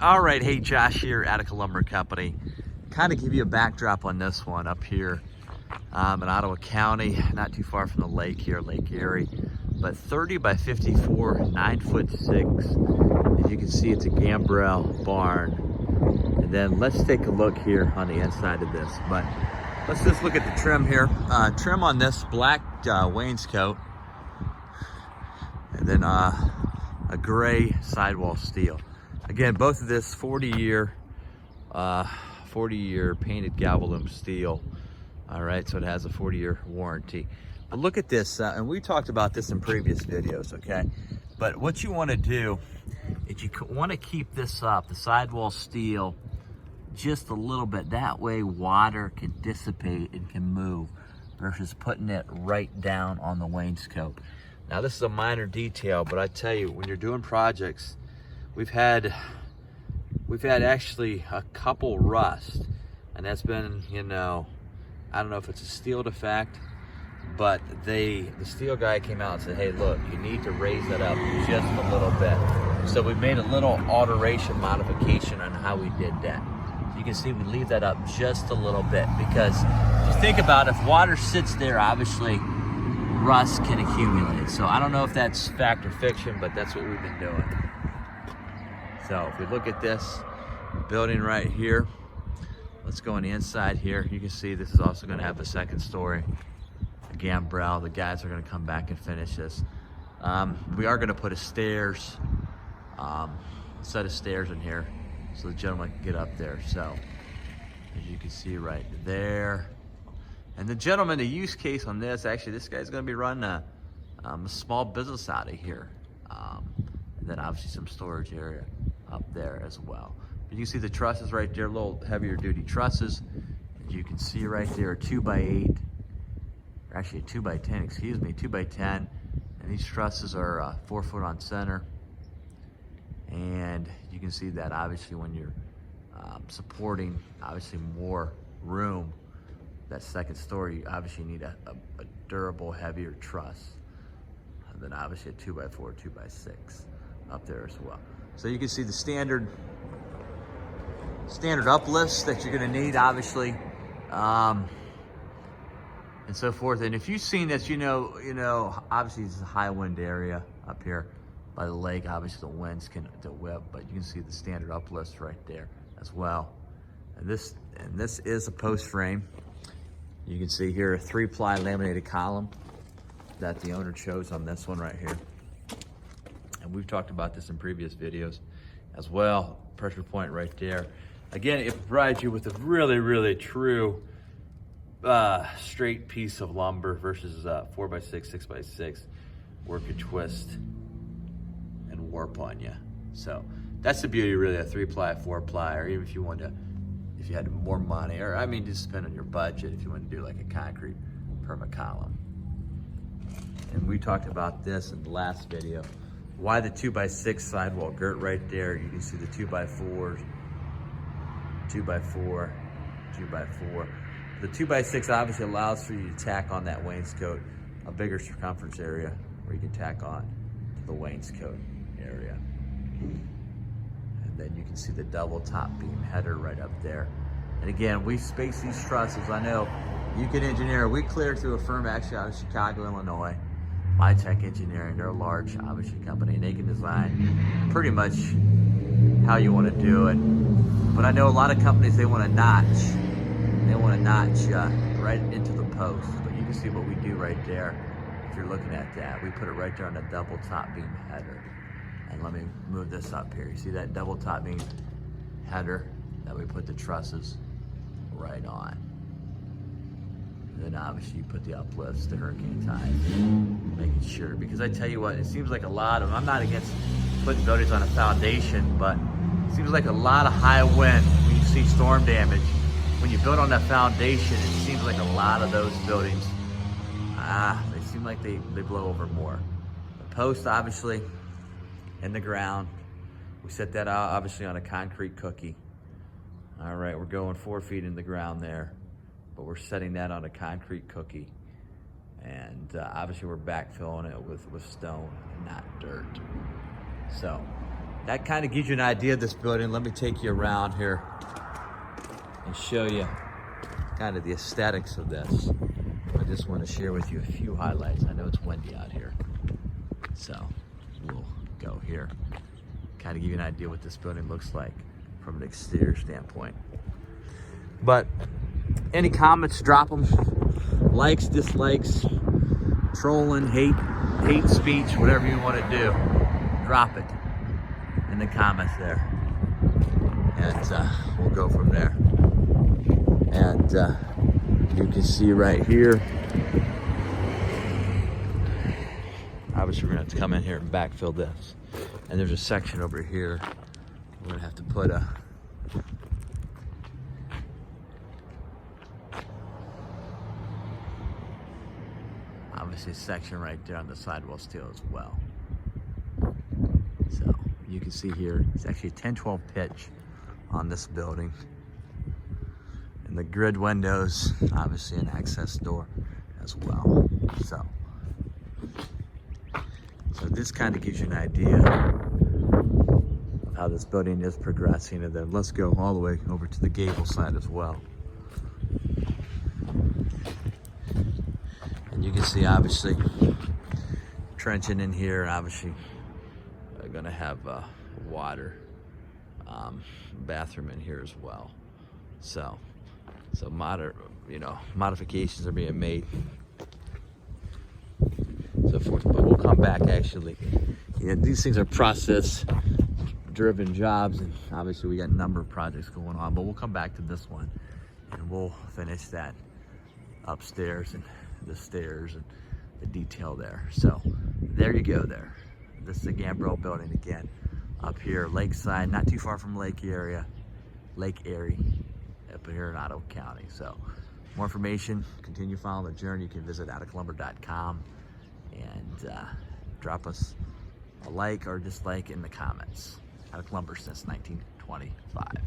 All right, hey, Josh here, Attica Lumber Company. Kind of give you a backdrop on this one up here in Ottawa County, not too far from the lake here, Lake Erie. But 30 by 54, 9'6". As you can see, it's a Gambrel barn. And then let's take a look here on the inside of this. But let's just look at the trim here. Trim on this black wainscot, and then a gray sidewall steel. Again, both of this 40-year painted galvalume steel. All right, so it has a 40-year warranty. But look at this, and we talked about this in previous videos, okay? But what you want to do is you want to keep this up, the sidewall steel, just a little bit. That way water can dissipate and can move versus putting it right down on the wainscot. Now, this is a minor detail, but I tell you, when you're doing projects, we've had actually a couple rust, and that's been, you know, I don't know if it's a steel defect, but the steel guy came out and said, hey, look, you need to raise that up just a little bit. So we made a little alteration modification on how we did that. You can see we leave that up just a little bit, because if you think about it, if water sits there, obviously rust can accumulate. So I don't know if that's fact or fiction, but that's what we've been doing. So if we look at this building right here, let's go on the inside here. You can see this is also going to have a second story, a gambrel. The guys are going to come back and finish this. We are going to put a stairs, set of stairs in here so the gentleman can get up there. So as you can see right there. And the gentleman, the use case on this, actually this guy's going to be running a small business out of here. And then obviously some storage area up there as well. But you can see the trusses right there, a little heavier duty trusses. As you can see right there, 2x8, or actually a 2x10, excuse me, 2x10. And these trusses are 4 foot on center. And you can see that obviously when you're supporting obviously more room, that second story, you obviously need a durable, heavier truss. And then obviously a 2x4, 2x6 up there as well. So you can see the standard uplifts that you're going to need, obviously, and so forth. And if you've seen this, you know, obviously this is a high wind area up here by the lake. Obviously the winds can whip, but you can see the standard uplifts right there as well. And this is a post frame. You can see here a 3-ply laminated column that the owner chose on this one right here. And we've talked about this in previous videos as well. Pressure point right there. Again, it provides you with a really, really true straight piece of lumber versus 4x6, 6x6, where it could twist and warp on you. So that's the beauty, really, a 3-ply, 4-ply, or even if you wanted to, if you had more money, or I mean, just depend on your budget, if you want to do like a concrete perma column. And we talked about this in the last video. Why the 2x6 sidewall girt right there. You can see the 2x4s, 2x4, 2x4. The 2x6 obviously allows for you to tack on that wainscot, a bigger circumference area where you can tack on to the wainscot area. And then you can see the double top beam header right up there. And again, we space these trusses. I know you can engineer. We cleared through a firm actually out of Chicago, Illinois. My Tech Engineering, they're a large, obviously, company, and they can design pretty much how you want to do it. But I know a lot of companies, they want to notch. They want to notch right into the post. But you can see what we do right there. If you're looking at that, we put it right there on the double top beam header. And let me move this up here. You see that double top beam header that we put the trusses right on. Then obviously you put the uplifts, the hurricane ties, making sure. Because I tell you what, it seems like a lot of, I'm not against putting buildings on a foundation, but it seems like a lot of high wind when you see storm damage. When you build on that foundation, it seems like a lot of those buildings, they seem like they blow over more. The post obviously in the ground. We set that out obviously on a concrete cookie. All right, we're going 4 feet in the ground there. But we're setting that on a concrete cookie. And obviously we're backfilling it with stone and not dirt. So that kind of gives you an idea of this building. Let me take you around here and show you kind of the aesthetics of this. I just want to share with you a few highlights. I know it's windy out here, so we'll go here. Kind of give you an idea what this building looks like from an exterior standpoint. But any comments, drop them. Likes, dislikes, trolling, hate speech, whatever you want to do, drop it in the comments there. And we'll go from there. And you can see right here, obviously we're gonna have to come in here and backfill this. And there's a section over here we're gonna have to put a obviously a section right there on the sidewall steel as well. So you can see here, it's actually a 10-12 pitch on this building. And the grid windows, obviously an access door as well. So this kind of gives you an idea of how this building is progressing. And then let's go all the way over to the gable side as well. And you can see obviously trenching in here, and obviously gonna have water, bathroom in here as well. So modifications are being made, so forth. But we'll come back. Actually, these things are process-driven jobs, and obviously we got a number of projects going on. But we'll come back to this one, and we'll finish that upstairs and the stairs and the detail there. So there you go. There. This is the Gambrel building again, up here, lakeside, not too far from Lake Erie, up here in Ottawa County. So more information, continue following the journey. You can visit atticlumber.com and drop us a like or dislike in the comments. Attic Lumber since 1925.